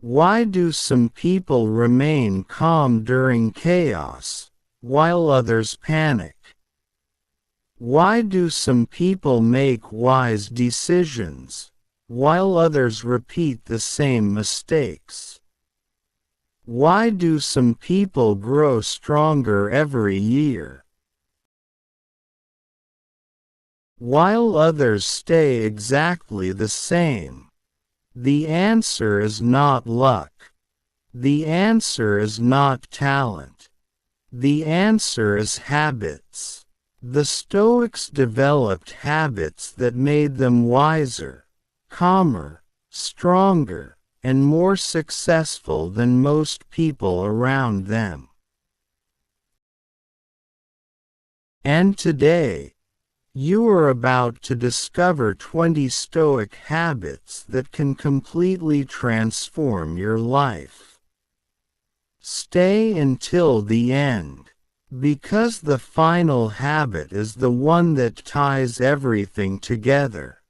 Why do some people remain calm during chaos, while others panic? Why do some people make wise decisions, while others repeat the same mistakes? Why do some people grow stronger every year, while others stay exactly the same? The answer is not luck. The answer is not talent. The answer is habits. The Stoics developed habits that made them wiser, calmer, stronger, and more successful than most people around them. And today, you are about to discover 20 Stoic habits that can completely transform your life. Stay until the end, because the final habit is the one that ties everything together.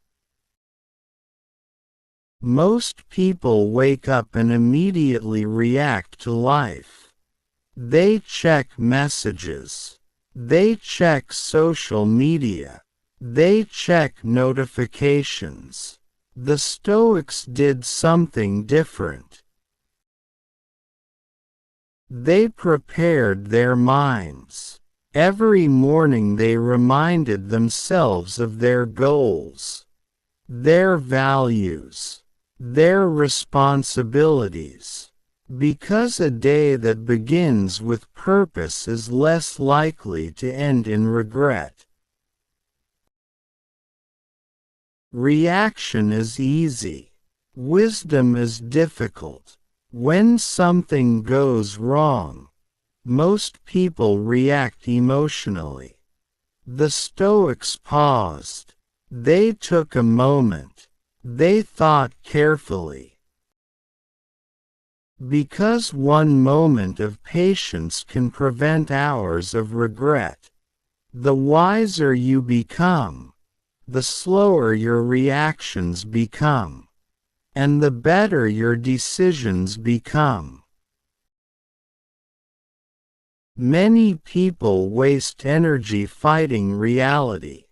Most people wake up and immediately react to life. They check messages. They check social media. They check notifications. The Stoics did something different. They prepared their minds. Every morning they reminded themselves of their goals, their values, their responsibilities. Because a day that begins with purpose is less likely to end in regret. Reaction is easy. Wisdom is difficult. When something goes wrong, most people react emotionally. The Stoics paused. They took a moment. They thought carefully. Because one moment of patience can prevent hours of regret. The wiser you become, the slower your reactions become, and the better your decisions become. Many people waste energy fighting reality.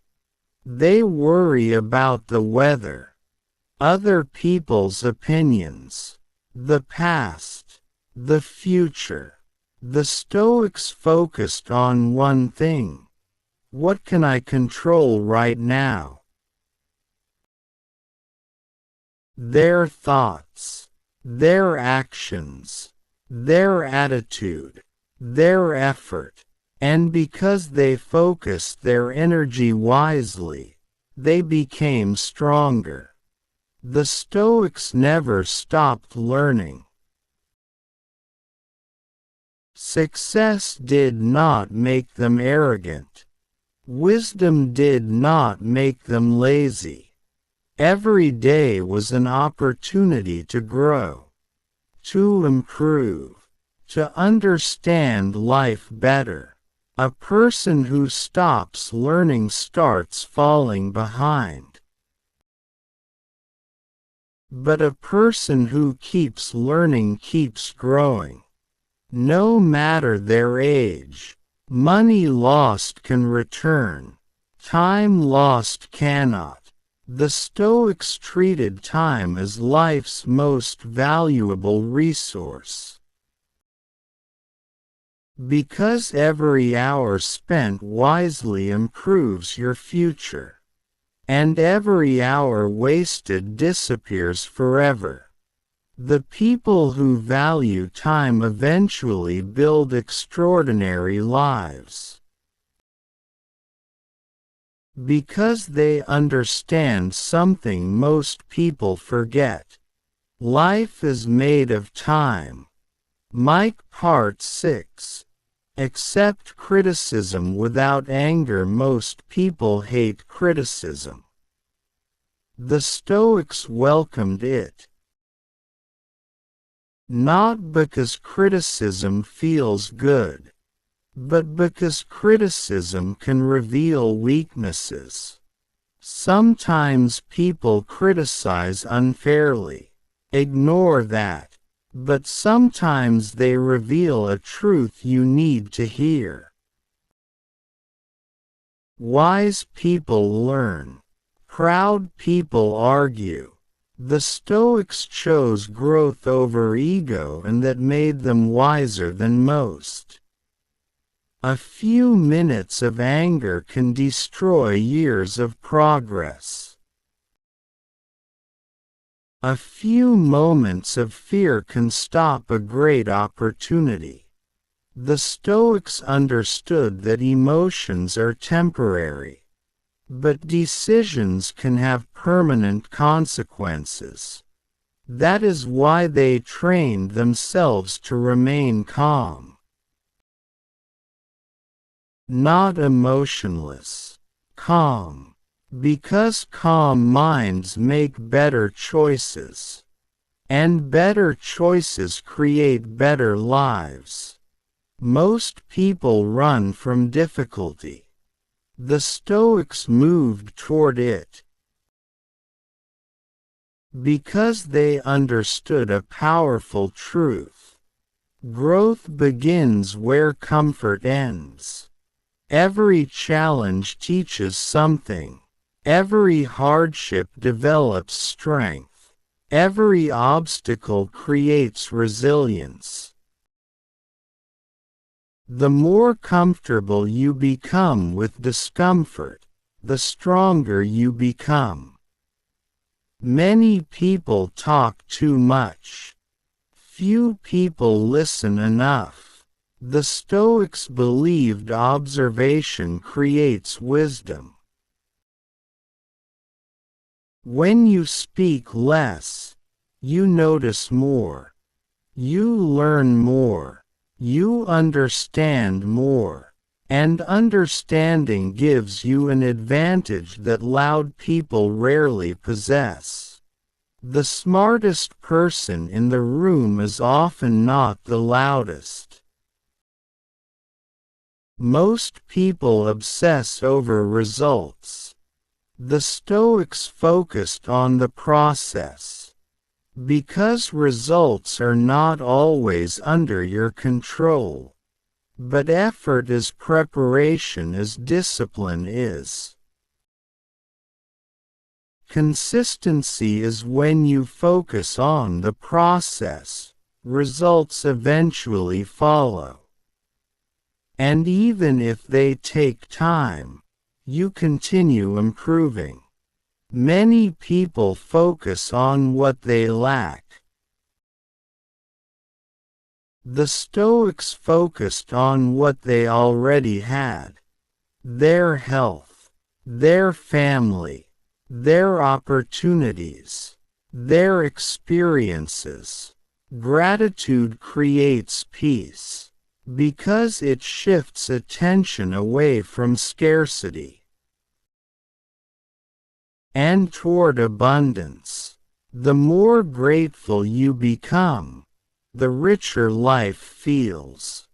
They worry about the weather, other people's opinions, the past, the future. The Stoics focused on one thing. What can I control right now? Their thoughts, their actions, their attitude, their effort. And because they focused their energy wisely, they became stronger. The Stoics never stopped learning. Success did not make them arrogant. Wisdom did not make them lazy. Every day was an opportunity to grow, to improve, to understand life better. A person who stops learning starts falling behind. But a person who keeps learning keeps growing. No matter their age, money lost can return. Time lost cannot. The Stoics treated time as life's most valuable resource. Because every hour spent wisely improves your future. And every hour wasted disappears forever. The people who value time eventually build extraordinary lives. Because they understand something most people forget. Life is made of time. Mike Part 6. Accept criticism without anger. Most people hate criticism. The Stoics welcomed it. Not because criticism feels good, but because criticism can reveal weaknesses. Sometimes people criticize unfairly. Ignore that. but sometimes they reveal a truth you need to hear. Wise people learn. Proud people argue. The Stoics chose growth over ego, and that made them wiser than most. A few minutes of anger can destroy years of progress. A few moments of fear can stop a great opportunity. The Stoics understood that emotions are temporary, but decisions can have permanent consequences. That is why they trained themselves to remain calm. Not emotionless. Calm. Because calm minds make better choices. And better choices create better lives. Most people run from difficulty. The Stoics moved toward it because they understood a powerful truth. Growth begins where comfort ends. Every challenge teaches something. Every hardship develops strength. Every obstacle creates resilience. The more comfortable you become with discomfort, the stronger you become. Many people talk too much. Few people listen enough. The Stoics believed observation creates wisdom. When you speak less, you notice more. You learn more. You understand more. And understanding gives you an advantage that loud people rarely possess. The smartest person in the room is often not the loudest. Most people obsess over results. The Stoics focused on the process. Because results are not always under your control. But effort is preparation as discipline is. Consistency is when you focus on the process, results eventually follow. And even if they take time, you continue improving. Many people focus on what they lack. The Stoics focused on what they already had. Their health, their family, their opportunities, their experiences. Gratitude creates peace, because it shifts attention away from scarcity and toward abundance. The more grateful you become, the richer life feels.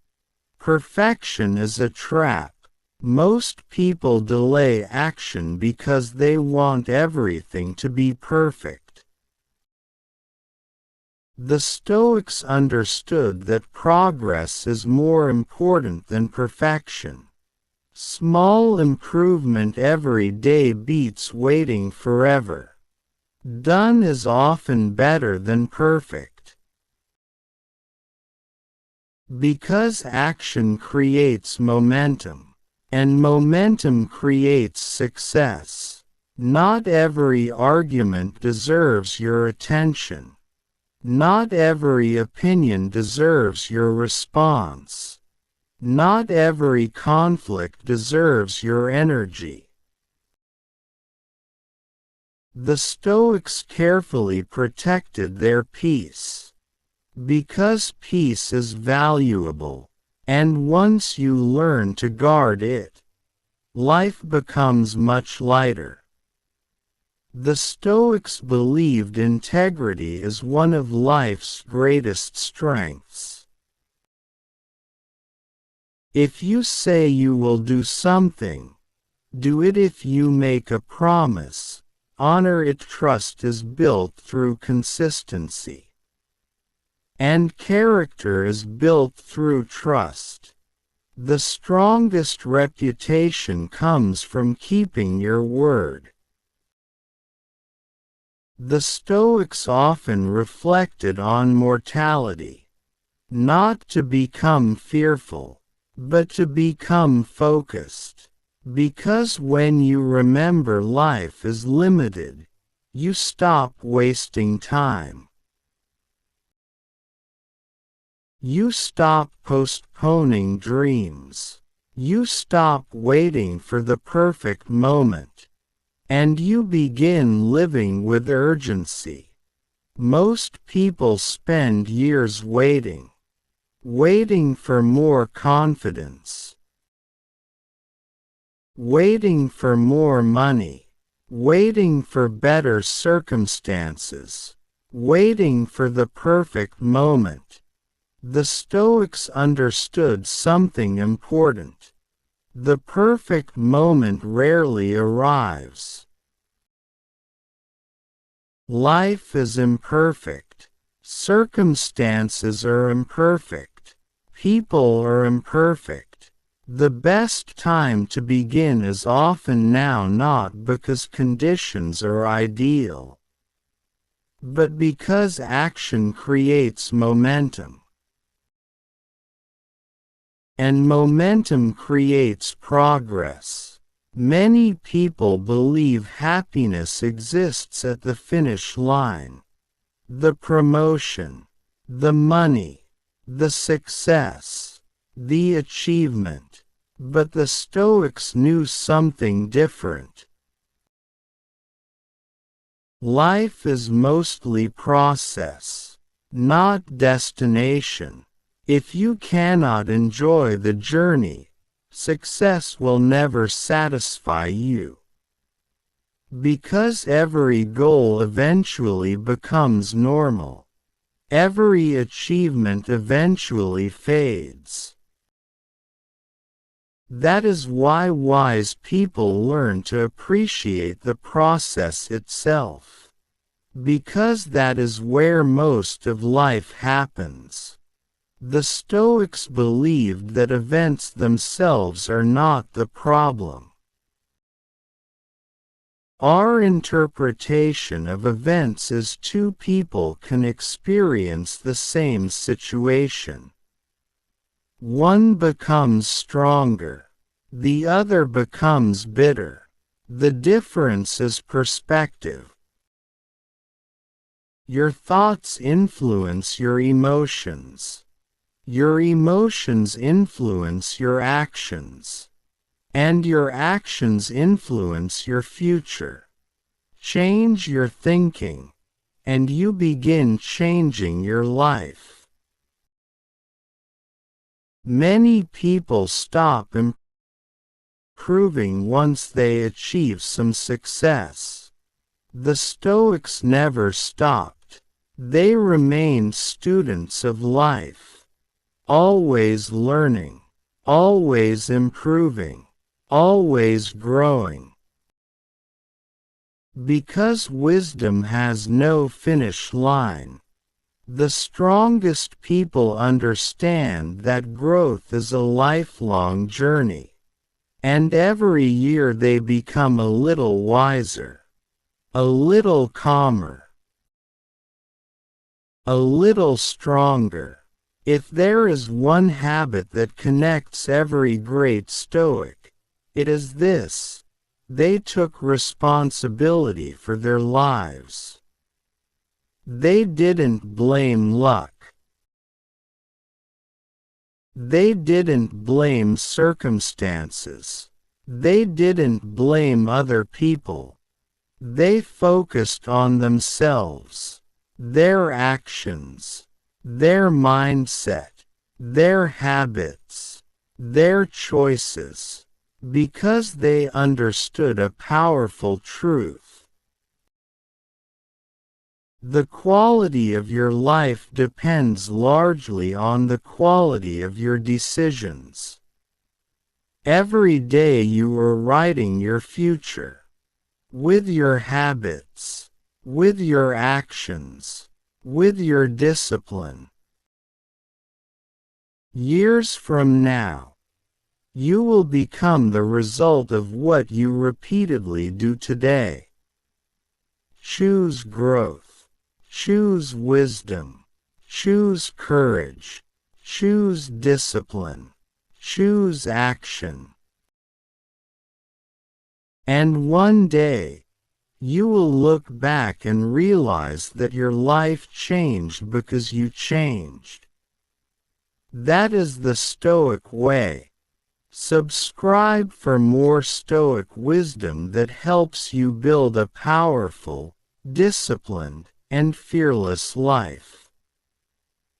Perfection is a trap. Most people delay action because they want everything to be perfect. The Stoics understood that progress is more important than perfection. Small improvement every day beats waiting forever. Done is often better than perfect. Because action creates momentum, and momentum creates success. Not every argument deserves your attention. Not every opinion deserves your response. Not every conflict deserves your energy. The Stoics carefully protected their peace. Because peace is valuable, and once you learn to guard it, life becomes much lighter. The Stoics believed integrity is one of life's greatest strengths. If you say you will do something, do it. If you make a promise, honor it. Trust is built through consistency. And character is built through trust. The strongest reputation comes from keeping your word. The Stoics often reflected on mortality, not to become fearful, but to become focused. Because when you remember life is limited, you stop wasting time. You stop postponing dreams. You stop waiting for the perfect moment. And you begin living with urgency. Most people spend years waiting for more confidence, waiting for more money, waiting for better circumstances, waiting for the perfect moment. The Stoics understood something important. The perfect moment rarely arrives. Life is imperfect. Circumstances are imperfect. People are imperfect. The best time to begin is often now, not because conditions are ideal, but because action creates momentum. And momentum creates progress. Many people believe happiness exists at the finish line. The promotion, the money, the success, the achievement. But the Stoics knew something different. Life is mostly process, not destination. If you cannot enjoy the journey, success will never satisfy you. Because every goal eventually becomes normal. Every achievement eventually fades. That is why wise people learn to appreciate the process itself. Because that is where most of life happens. The Stoics believed that events themselves are not the problem. Our interpretation of events is two people can experience the same situation. One becomes stronger. The other becomes bitter. The difference is perspective. Your thoughts influence your emotions. Your emotions influence your actions. And your actions influence your future. Change your thinking, and you begin changing your life. Many people stop improving once they achieve some success. The Stoics never stopped. They remained students of life. Always learning, always improving, always growing. Because wisdom has no finish line, the strongest people understand that growth is a lifelong journey, and every year they become a little wiser, a little calmer, a little stronger. If there is one habit that connects every great Stoic, it is this: they took responsibility for their lives. They didn't blame luck. They didn't blame circumstances. They didn't blame other people. They focused on themselves, their actions, their mindset, their habits, their choices, because they understood a powerful truth. The quality of your life depends largely on the quality of your decisions. Every day you are writing your future. With your habits, with your actions, with your discipline, Years from now, you will become the result of what you repeatedly do today. Choose growth. Choose wisdom. Choose courage. Choose discipline. Choose action. And one day, you will look back and realize that your life changed because you changed. That is the Stoic way. Subscribe for more Stoic wisdom that helps you build a powerful, disciplined, and fearless life.